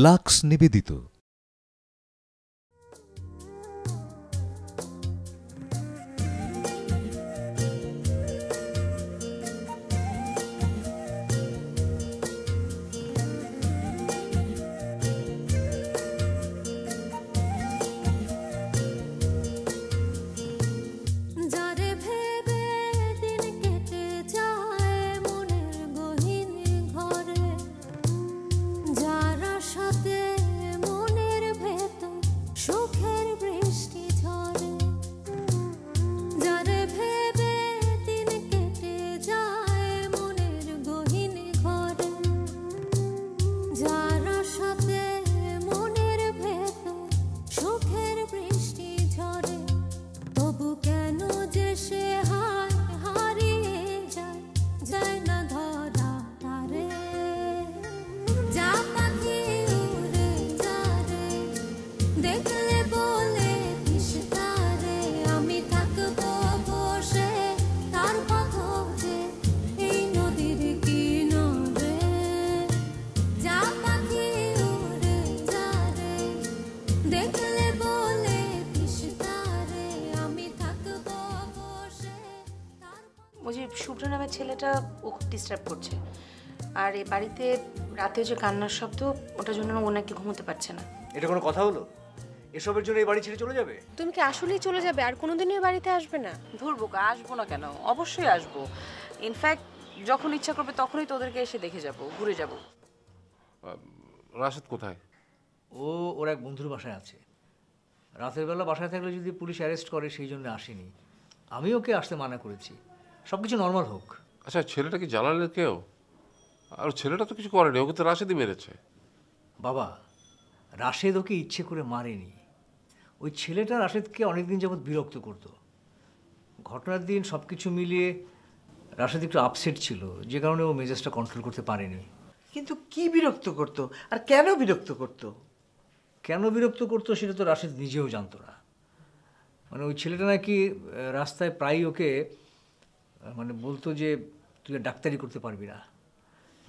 Lux নিবেদিত। শুভ্র নামের ছেলেটা ও খুব ডিস্টার্ব করছে, আর এই বাড়িতে রাতে যে কান্নার শব্দ, ওটার জন্য ও নাকি ঘুমোতে পারছে না। এটা কোনো কথা হলো? এসবের জন্য এই বাড়ি ছেড়ে চলে যাবে? তুমি কি আসলেই চলে যাবে আর কোনোদিনই বাড়িতে আসবে না? ধরবো কা, আসবো না কেন, অবশ্যই আসবো। ইনফ্যাক্ট যখন ইচ্ছা করবে তখনই তোদেরকে এসে দেখে যাব, ঘুরে যাব। রাশেদ কোথায়? ও ওর এক বন্ধুর বাসায় আছে। রাতের বেলা বাসায় থাকলে যদি পুলিশ অ্যারেস্ট করে সেই জন্য আসেনি। আমি ওকে আসতে মানা করেছি, সব কিছু নর্মাল হোক। আচ্ছা, ছেলেটা কি জালালের কেউ? আর ছেলেটা তো কিছু করেনি, ওকে তো রাশেদই মেরেছে। বাবা, রাশেদ ওকে ইচ্ছে করে মারেনি। ওই ছেলেটা রাশেদকে অনেকদিন যাবৎ বিরক্ত করতো। ঘটনার দিন সব কিছু মিলিয়ে রাশেদ একটু আপসেট ছিল, যে কারণে ও মেজাজটা কন্ট্রোল করতে পারেনি। কিন্তু কি বিরক্ত করতো আর কেন বিরক্ত করতো? কেন বিরক্ত করতো সেটা তো রাশেদ নিজেও জানতো না। মানে ওই ছেলেটা নাকি রাস্তায় প্রায়ই ওকে মানে বলতো যে তুই ডাক্তারি করতে পারবি না,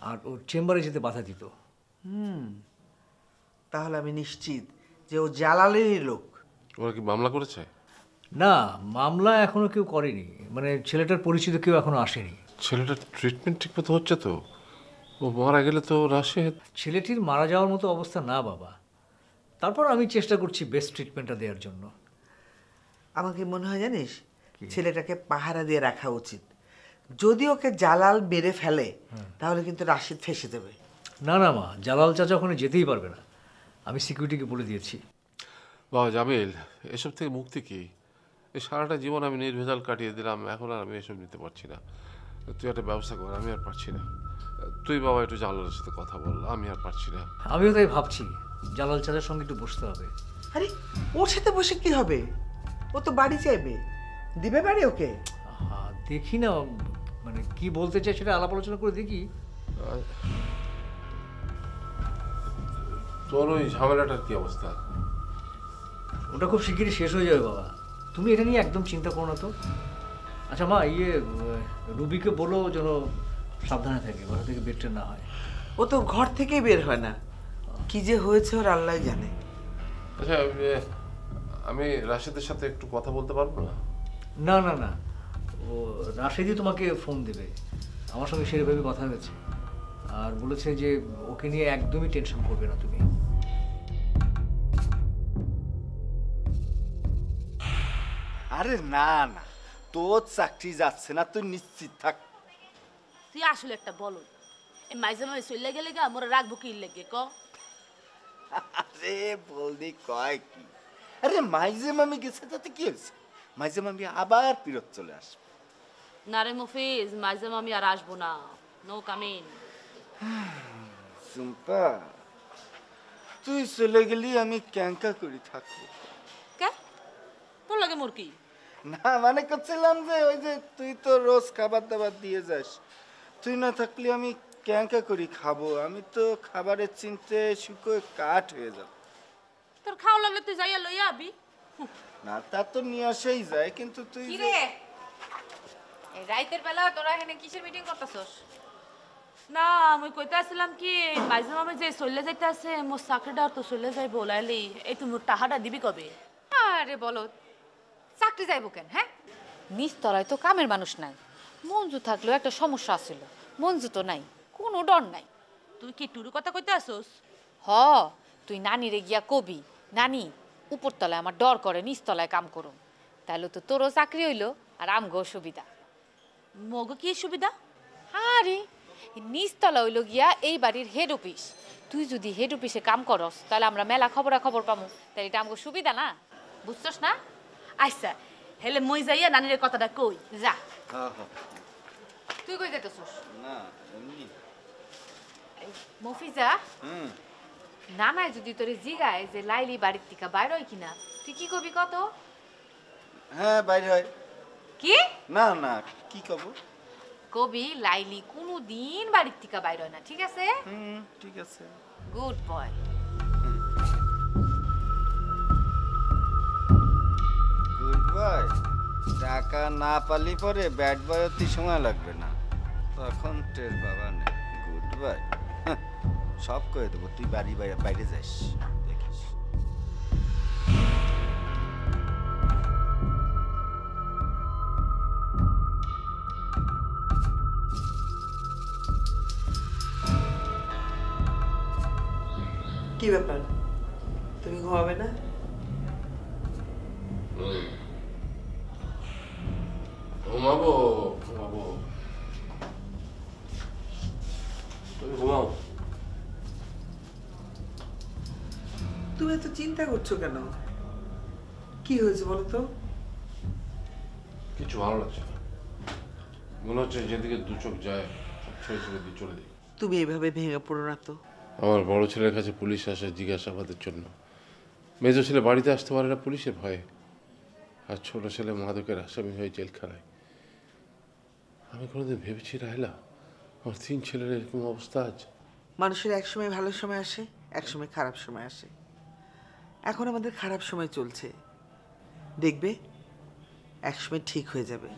আর ওর চেম্বারে যেতে বাধা দিত। তাহলে আমি নিশ্চিত যে ও জালালেরই লোক। ওরা কি মামলা করেছে? না, মামলা এখনো কেউ করেনি, মানে ছেলেটার পরিচিত কেউ এখনো আসেনি। ছেলেটার ট্রিটমেন্ট ঠিকমতো হচ্ছে তো? ও মারা গেলে তো রাশেদ। ছেলেটির মারা যাওয়ার মতো অবস্থা না বাবা, তারপর আমি চেষ্টা করছি বেস্ট ট্রিটমেন্টটা দেওয়ার জন্য। আমাকে মনে হয় জানিস, ছেলেটাকে পাহারা দিয়ে রাখা উচিত। যদি ওকে জালাল মেরে ফেলে তাহলে কিন্তু রাশিদ ফেঁসে দেবে। না না মা, জালাল চাচা ওখানে যেতেই পারবে না, আমি সিকিউরিটিকে বলে দিয়েছি। বাবা জামিল, এসব থেকে মুক্তি কি? এই সারাটা জীবন আমি নির্ভেজাল কাটিয়ে দিলাম, এখন আর আমি এসব নিতে পারছি না। তুই একটা ব্যবস্থা কর, আমি আর পারছি না। তুই বাবা একটু জালালের সাথে কথা বল, আমি আর পারছি না। আমিও তাই ভাবছি, জালাল চাচার সঙ্গে একটু বসতে হবে। আরে ওর সাথে বসে কি হবে? ও তো বাড়ি চাইবে, দিবে বাড়ি ওকে? দেখি না, মানে কি বলতে চাই সেটা আলাপ আলোচনা করে দেখি। তোর ওই ঝামেলাটার কি অবস্থা? ওটা খুব শিগগিরই শেষ হয়ে যাবে বাবা, তুমি এটা নিয়ে একদম চিন্তা করো না তো। আচ্ছা মা, রুবিকে বলো যেন সাবধানে থাকে, বাসা থেকে বের টের না হয়। ও তো ঘর থেকেই বের হয় না, কি যে হয়েছে ওর আল্লাহ জানে। আচ্ছা, আমি রাশেদের সাথে একটু কথা বলতে পারবো না? না না না, ও রাশেদই তোমাকে ফোন দেবে, আমার সঙ্গে সেভাবে কথা হয়েছে, আর বলেছে যে ওকে নিয়ে একদমই টেনশন করবে না তুমি। আরে না না, তোর চাকরি যাচ্ছে না, তুই নিশ্চিত থাক। তুই আসলে একটা বলো, এই মাঝে মাঝে চলে গেলে গা মোরা রাখবো কি লেগে ক? আরে বলদি কয় কি? আরে মাইজে মামি গেছে তাতে কি হয়েছে? মাইজে মামি আবার ফিরত চলে আসবে। না রে মুফিজ, মাঝে মামি আর আসবো না, নো কামিন। চুম্পা, তুই চলে গেলি আমি ক্যাঙ্কা করে থাকবো। কে তোর লাগে মোর কি? না মানে করছিলাম যে ওই যে তুই তো রোজ খাবার দাবার দিয়ে যাস, তুই না থাকলে আমি ক্যাঙ্কা করি খাবো। আমি তো খাবারের চিনতে শুকোয় কাঠ হয়ে যাব। তোর খাওয়া লাগলে তুই যাইয়া লইয়া আবি। না তা তো নিয়ে আসেই যায়, কিন্তু তুই কি রে এই রাইতের বেলা তোরা এখানে কিসের মিটিং করতেছস? না আমি কইতে আসছিলাম কি মাইজে মামে যে চলে যাইতে আছে মোর চাকরিটা তো চলে যাই বলাইলি এই তুমি টাকাটা দিবি কবে? আরে বলো, চাকরি যাইব কেন? হ্যাঁ, নিচতলায় তো কামের মানুষ নাই। মঞ্জু থাকলেও একটা সমস্যা আছিল, মঞ্জু তো নাই, কোনো ডর নাই। তুই কি টুরু কথা কইতে আসোস? হ, তুই নানিরে গিয়া কবি, নানি উপরতলায় আমার ডর করে, নিচতলায় কাম করুন, তাহলে তো তোরও চাকরি হইলো আর আমগো সুবিধা। মগো কি সুবিধা? আরে নিচতলা হইল গিয়া এই বাড়ির হেড অফিস। তুই যদি হেড অফিসে কাম করস তাহলে আমরা মেলা খবর পামু, তাহলে এটা আমগো সুবিধা না? বুঝছস না? আচ্ছা হেলে মই যাইয়া নানির কথাটা কই। যা। হ্যাঁ হ্যাঁ তুই কই যাইতেছস? না এমনি মফিজা, নানাই যদি তোরে জিগায় যে লাইলি বাড়ির থেকে বাইর হয় কিনা, তুই কি কবি কত? হ্যাঁ বাইরে হয়। কি? না না কি কব? কবি লাইলি কোনো দিন বাড়ির থেকে বাইর হয় না, ঠিক আছে? ঠিক আছে। Good boy. গুড বয় টাকা না পালি পরে ব্যাড বয় অতি সময় লাগবে না, তখন টের বাবা নেই। গুড বয় সব করে দেবো, তুই বাড়ি বাইরে বাইরে যাস দেখিস। কি ব্যাপার, তুমি ঘুমাবে না? ঘুমাবো ঘুমাবো, তুমি ঘুমাও। তুমি এত চিন্তা করছো কেন? কি হয়েছে বলো তো? কিছু ভালো লাগছে না, মনে হচ্ছে যেদিকে দু চোখ যায় ছেড়ে ছেড়ে দিয়ে চলে দিই। তুমি এভাবে ভেঙে পড়ো না তো। আমার বড় ছেলের কাছে পুলিশ আসে জিজ্ঞাসাবাদের জন্য, মেজো ছেলে বাড়িতে আসতে পারে না পুলিশের ভয়ে, আর ছোট ছেলে মাদকের আসামি হয়ে জেলখানায়। আমি কোনোদিন ভেবেছি রাহেলা আমার 3 ছেলের এরকম অবস্থা আজ। মানুষের এক সময় ভালো সময় আসে, এক সময় খারাপ সময় আসে। এখন আমাদের খারাপ সময় চলছে, দেখবে এক সময় ঠিক হয়ে যাবে।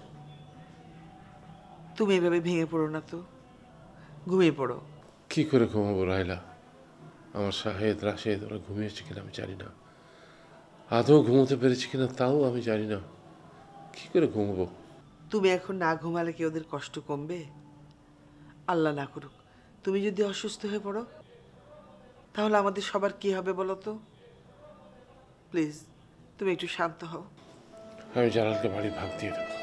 তুমি এভাবে ভেঙে পড়ো না তো, ঘুমিয়ে পড়ো। কি করে ঘুমাবো রাহেলা? আমার শাহেদ রাশেদ ওরা ঘুমিয়েছে কিনা আমি জানি না, আদৌ ঘুমোতে পেরেছি কিনা তাও আমি জানি না। কি করে ঘুমাবো? তুমি এখন না ঘুমালে কি ওদের কষ্ট কমবে? আল্লাহ না করুক তুমি যদি অসুস্থ হয়ে পড়ো, তাহলে আমাদের সবার কি হবে বলো তো? প্লিজ তুমি একটু শান্ত হও। আমি জালালকে বাড়ি ভাগ দিয়ে দেবো।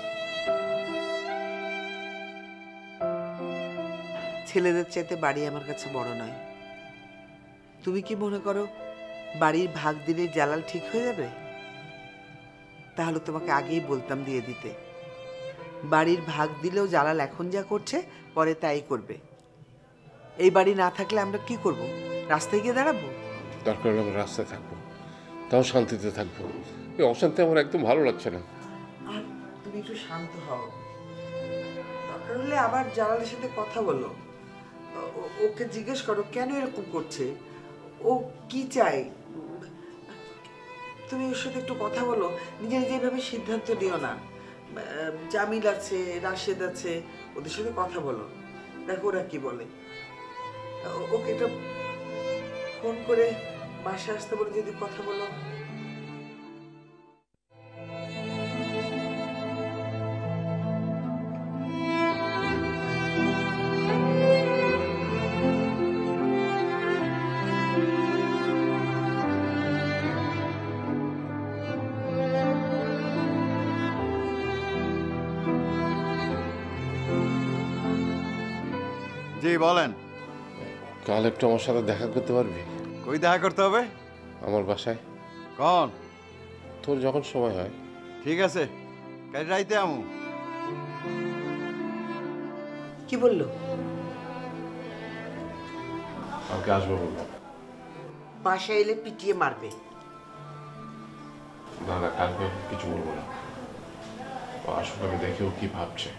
ছেলেদের চাইতে বাড়ি আমার কাছে বড় নয়। তুমি কি মনে করো বাড়ির ভাগ দিলে জালাল ঠিক হয়ে যাবে? তাহলে তোমাকে আগেই বলতাম দিয়ে দিতে। বাড়ির ভাগ দিলেও জালাল এখন যা করছে পরে তাই করবে। এই বাড়ি না থাকলে আমরা কি করব? রাস্তায় গিয়ে দাঁড়াবো? দরকার হলে আমরা রাস্তায় থাকবো, তাও শান্তিতে থাকবো। এই অশান্তি আমার একদম ভালো লাগছে না। আর তুমি একটু শান্ত হও। দরকার হলে আবার জালালের সাথে কথা বলো, ওকে জিজ্ঞেস করো কেন এরকম করছে, ও কি চায়। তুমি ওর সাথে একটু কথা বলো, নিজে নিজে এভাবে সিদ্ধান্ত নিও না। জামিল আছে, রাশেদ আছে, ওদের সাথে কথা বলো, দেখো ওরা কি বলে। ওকে একটা ফোন করে বাসায় আসতে বলে যদি কথা বলো। জি বলেন। কাল একটু আমার সাথে দেখা করতে পারবি? কই দেখা করতে হবে? আমার বাসায়। কন? তোর যখন সময় হয়। ঠিক আছে, কাল রাইতে আমু। কি বললো? কালকে আসবো বলবো। বাসায় এলে পিটিয়ে মারবে। না না, কালকে কিছু বলবো না। ও আসুক, আমি দেখি ও কি ভাবছে,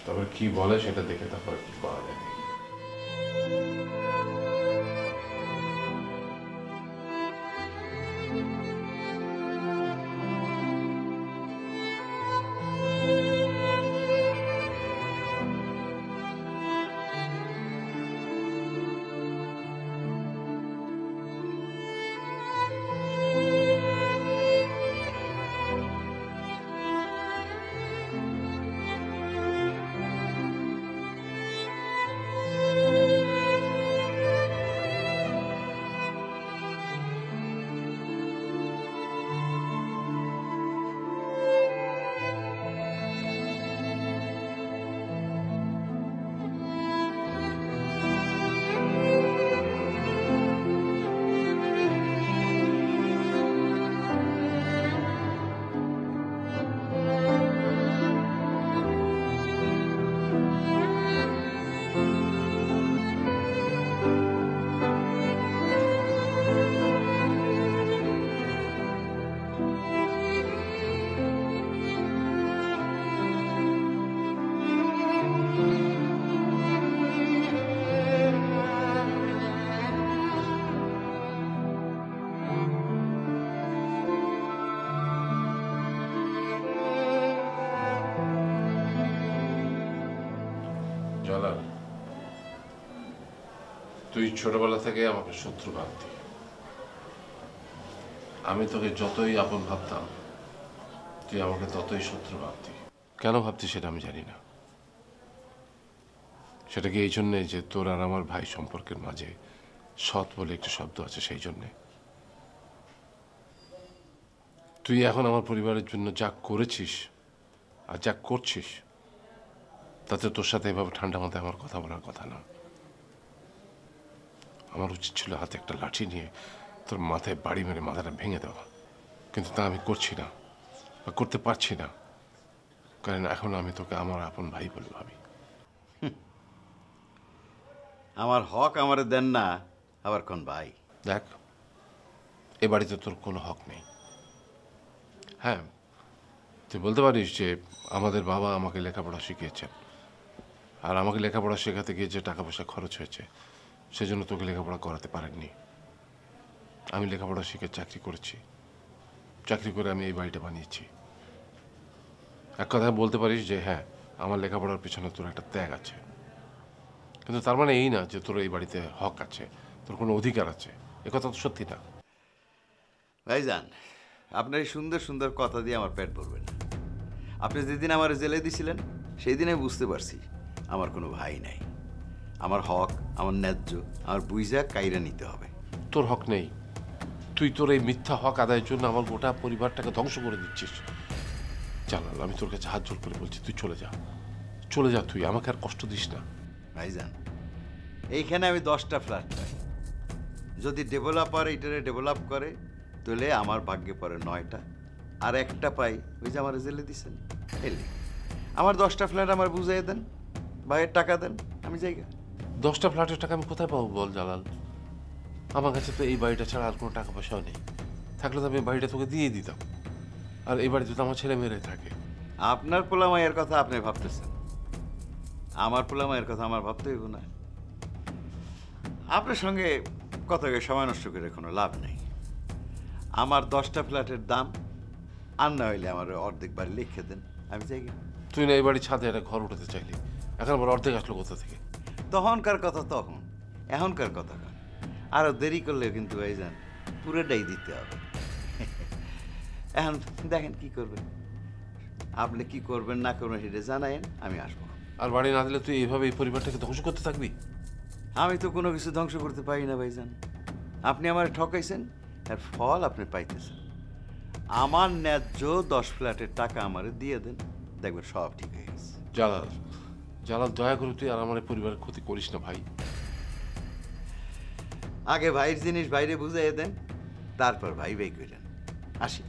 তবে কি বলে সেটা দেখে তারপরে কি করা যায়। তুই ছোটবেলা থেকে আমাকে শত্রু ভাবতি। আমি তোকে যতই আপন ভাবতাম, তুই আমাকে ততই শত্রু ভাবতি। কেন ভাবতি সেটা আমি জানি না। সেটা কি এই জন্যে যে তোর আর আমার ভাই সম্পর্কের মাঝে সৎ বলে একটা শব্দ আছে, সেই জন্যে? তুই এখন আমার পরিবারের জন্য যা করেছিস আর যা করছিস, তাতে তোর সাথে এভাবে ঠান্ডা মাথায় আমার কথা বলার কথা না। আমার উচিত ছিল হাতে একটা লাঠি নিয়ে তোর মাথায় বাড়ি মেরে মাথাটা ভেঙে দেওয়া, কিন্তু তা আমি করছি না বা করতে পারছি না, কারণ এখন আমি তোকে আমার আপন ভাই বলে ভাবি। আমার হক আমারে দেন না, আবার কোন ভাই? দেখ, এ বাড়িতে তোর কোনো হক নেই। হ্যাঁ, তুই বলতে পারিস যে আমাদের বাবা আমাকে লেখাপড়া শিখিয়েছেন, আর আমাকে লেখাপড়া শেখাতে গিয়ে যে টাকা পয়সা খরচ হয়েছে সেজন্য তোকে লেখাপড়া করাতে পারেননি। আমি লেখাপড়া শিখে চাকরি করেছি, চাকরি করে আমি এই বাড়িটা বানিয়েছি। এক কথায় বলতে পারিস যে হ্যাঁ, আমার লেখাপড়ার পিছনে তোর একটা ত্যাগ আছে, কিন্তু তার মানে এই না যে তোর এই বাড়িতে হক আছে, তোর কোনো অধিকার আছে। এ কথা তো সত্যি না। ভাইজান, আপনার এই সুন্দর সুন্দর কথা দিয়ে আমার পেট ভরবে না। আপনি যেদিন আমার জেলে দিছিলেন সেই দিনে বুঝতে পারছি আমার কোনো ভাই নাই। আমার হক, আমার ন্যায্য, আমার বুঝা কাইরা নিতে হবে। তোর হক নেই। তুই তোর এই মিথ্যা হক আদায়ের জন্য আমার গোটা পরিবারটাকে ধ্বংস করে দিচ্ছিস। জালাল, আমি তোর কাছে হাত জোর করে বলছি, তুই চলে যা, চলে যা। তুই আমাকে আর কষ্ট দিস না। ভাইজান, এইখানে আমি 10টা ফ্ল্যাট পাই। যদি ডেভেলপার এইটারে ডেভেলপ করে তাহলে আমার ভাগ্যে পড়ে 9টা, আর একটা পাই ওই যে আমার জেলে দিচ্ছেন। এলি আমার 10টা ফ্ল্যাট আমার বুঝাই দেন, ভাইয়ের টাকা দেন, আমি জায়গা। 10টা ফ্ল্যাটের টাকা আমি কোথায় পাবো বল জালাল? আমার কাছে তো এই বাড়িটা ছাড়া আর কোনো টাকা পয়সাও নেই। থাকলে তো আমি বাড়িটা তোকে দিয়ে দিতাম, আর এই বাড়িতে তো আমার ছেলে মেয়েরাই থাকে। আপনার পোলা মায়ের কথা আপনি ভাবতেছেন, আমার পোলা মায়ের কথা আমার ভাবতে হইব না। আপনার সঙ্গে কথাকে সময় নষ্ট করে কোনো লাভ নেই। আমার 10টা ফ্ল্যাটের দাম, আর না হইলে আমার অর্ধেক বাড়ি লিখে দেন, আমি জায়গা। তুই না এই বাড়ির ছাদে একটা ঘর উঠাতে চাইলি, এখন আবার অর্ধেক আসলো কোথা থেকে? তখনকার কথা তখন, এখনকার কথা কার? আরো দেরি করলে কিন্তু ভাইজান পুরোটাই দিতে হবে। এখন দেখেন কি করবেন, আপনি কি করবেন না করবেন সেটা জানায়েন, আমি আসবো। আর বাড়ি না দিলে তুই এইভাবে এই পরিবারটাকে ধ্বংস করতে থাকবি? আমি তো কোনো কিছু ধ্বংস করতে পারি না ভাইজান। আপনি আমার ঠকাইছেন, আর ফল আপনি পাইতেছেন। আমার ন্যায্য 10 ফ্ল্যাটের টাকা আমারে দিয়ে দেন, দেখবেন সব ঠিক হয়ে গেছে। জালাল, জালাল, দয়া করে তুই আর আমার এই পরিবারের ক্ষতি করিস না ভাই। আগে ভাইয়ের জিনিস বাইরে বুঝাইয়ে দেন, তারপর ভাই ভাই কইলেন। আসি।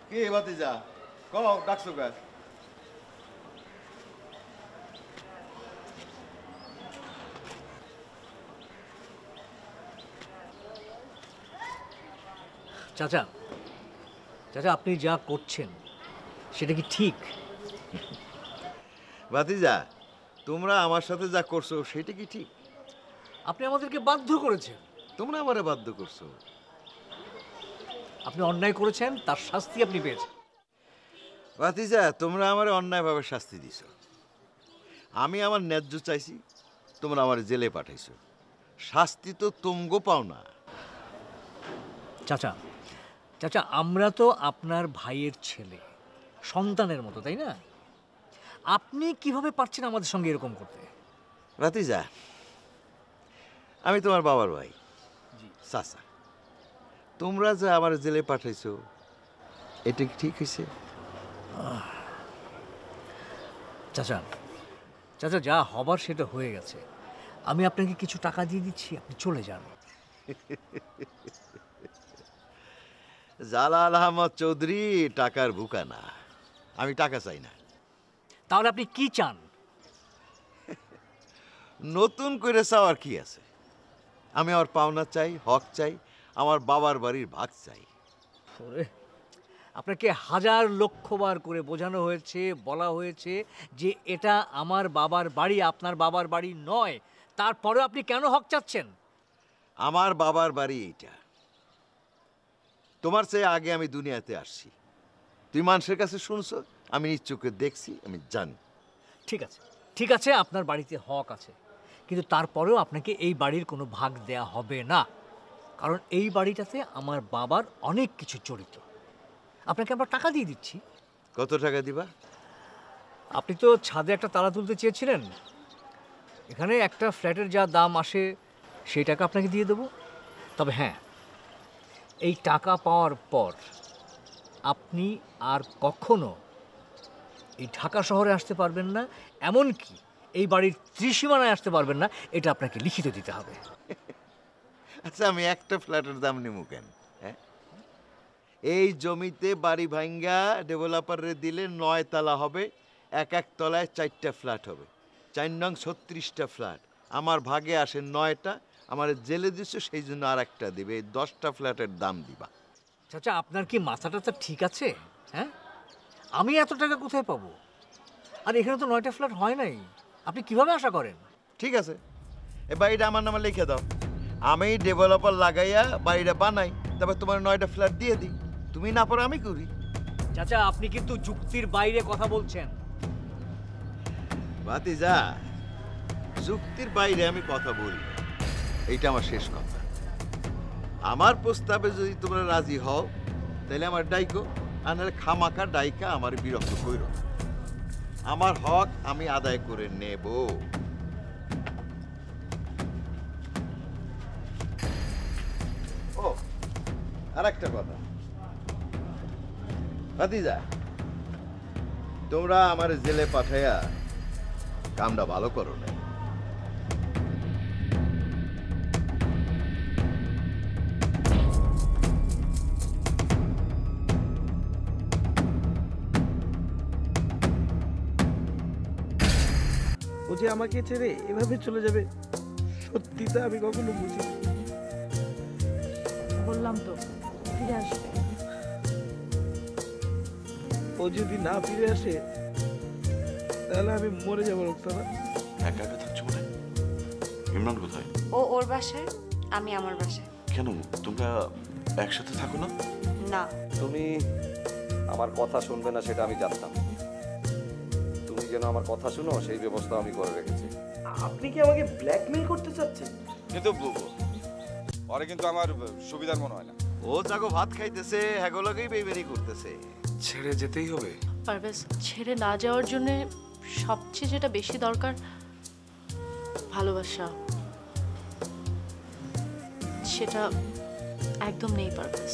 কে ভাতিজা, কও ডাকছো কে? চাচা, চাচা আপনি যা করছেন সেটা কি ঠিক? ভাতিজা, তোমরা আমার সাথে যা করছো সেটা কি ঠিক? আপনি আমাদেরকে বাধ্য করেছেন। তোমরা আমারে বাধ্য করছো। আপনি অন্যায় করেছেন, তার শাস্তি আপনি পেয়েছেন। ভাতিজা, তোমরা আমারে অন্যায়ভাবে শাস্তি দিছো। আমি আমার ন্যায্য চাইছি, তোমরা আমার জেলে পাঠাইছো। শাস্তি তো তোমগো পাও না। চাচা, চাচা আমরা তো আপনার ভাইয়ের ছেলে, সন্তানের মতো, তাই না? আপনি কিভাবে পারছেন আমাদের সঙ্গে এরকম করতে? ভাতিজা, আমি তোমার বাবার ভাই, চাচা। তোমরা যে আমার জেলে পাঠাইছো এটা কি ঠিক হয়েছে? চাচা, চাচা যা হবার সেটা হয়ে গেছে। আমি আপনাকে কিছু টাকা দিয়ে দিচ্ছি, আপনি চলে যান। জালাল আহমদ চৌধুরী টাকার ভুকা না। আমি টাকা চাই না। তাহলে আপনি কি চান? নতুন করে চাওয়ার কি আছে? আমি আমার পাওনা চাই, হক চাই, আমার বাবার বাড়ির ভাগ চাই। ওরে, আপনাকে হাজার লক্ষবার করে বোঝানো হয়েছে, বলা হয়েছে যে এটা আমার বাবার বাড়ি, আপনার বাবার বাড়ি নয়। তারপরেও আপনি কেন হক চাচ্ছেন? আমার বাবার বাড়ি এইটা। তোমার চেয়ে আগে আমি দুনিয়াতে আসছি। তুই মানুষের কাছে শুনছো, আমি নিজ চোখে দেখছি, আমি জানি। ঠিক আছে, ঠিক আছে, আপনার বাড়িতে হক আছে, কিন্তু তারপরেও আপনাকে এই বাড়ির কোনো ভাগ দেয়া হবে না। কারণ এই বাড়িটাতে আমার বাবার অনেক কিছু জড়িত। আপনাকে আমরা টাকা দিয়ে দিচ্ছি। কত টাকা দিবা? আপনি তো ছাদে একটা তালা তুলতে চেয়েছিলেন, এখানে একটা ফ্ল্যাটের যা দাম আসে সেই টাকা আপনাকে দিয়ে দেবো। তবে হ্যাঁ, এই টাকা পাওয়ার পর আপনি আর কখনো এই ঢাকা শহরে আসতে পারবেন না, এমনকি এই বাড়ির ত্রিসীমানায় আসতে পারবেন না। এটা আপনাকে লিখিত দিতে হবে। আচ্ছা, আমি একটা ফ্ল্যাটের দাম নিমু কেন? হ্যাঁ, এই জমিতে বাড়ি ভাঙ্গা ডেভেলপারে দিলে 9 তলা হবে, এক এক তলায় 4টা ফ্ল্যাট হবে, 4 নং 36টা ফ্ল্যাট। আমার ভাগে আসে 9টা, আমার জেলে দিচ্ছে, সেই জন্য আর একটা দিবে। এই 10টা ফ্ল্যাটের দাম দিবা। চাচা আপনার কি মাথাটা তো ঠিক আছে? হ্যাঁ, আমি এত টাকা কোথায় পাবো? আর এখানে তো 9টা ফ্ল্যাট হয় নাই, আপনি কিভাবে আশা করেন? ঠিক আছে, এই বাড়িটা আমার নামে লিখে দাও। আমি ডেভেলপার লাগাইয়া বাড়িটা বানাই, তারপর তোমার 9টা ফ্ল্যাট দিয়ে দিই। তুমি না পারো আমি করি। চাচা আপনি কিন্তু যুক্তির বাইরে কথা বলছেন। ভাতিজা, যুক্তির বাইরে আমি কথা বলি না। এইটা আমার শেষ কথা। আমার প্রস্তাবে যদি তোমরা রাজি হও তাহলে আমার ডাইকো, আর নাহলে খামাকা ডাইকা আমার বিরক্ত কইরো। আমার হক আমি আদায় করে নেব। ও, আর একটা কথা ভাতিজা, তোমরা আমার জেলে পাঠাইয়া কামটা ভালো করো না। ও যে আমাকে ছেড়ে এভাবে চলে যাবে, সত্যি তা আমি কখনো বুঝিনি। বললাম তো ফিরে আসবে। ও যদি না ফিরে আসে তাহলে আমি মরে যাবো রক্তানা। একা একা থাকছো মানে? ইমরান কোথায়? ও ওর বাসায়, আমি আমার বাসায়। কেন তোমরা একসাথে থাকো না? না, তুমি আমার কথা শুনবে না সেটা আমি জানতাম। তুমি যেন আমার কথা শুনো সেই ব্যবস্থা আমি করে রেখেছি। আপনি কি আমাকে ব্ল্যাকমেল করতে চাচ্ছেন? কিন্তু পরে কিন্তু আমার সুবিধার মনে হয় না। ও যাগো ভাত খাইতেছে, হ্যাগোলাকেই বেইমানি করতেছে। ছেড়ে যেতেই হবে। পারভেজ, ছেড়ে না যাওয়ার জন্য সবচেয়ে যেটা বেশি দরকার ভালোবাসা, সেটা একদম নেই পারভেজ।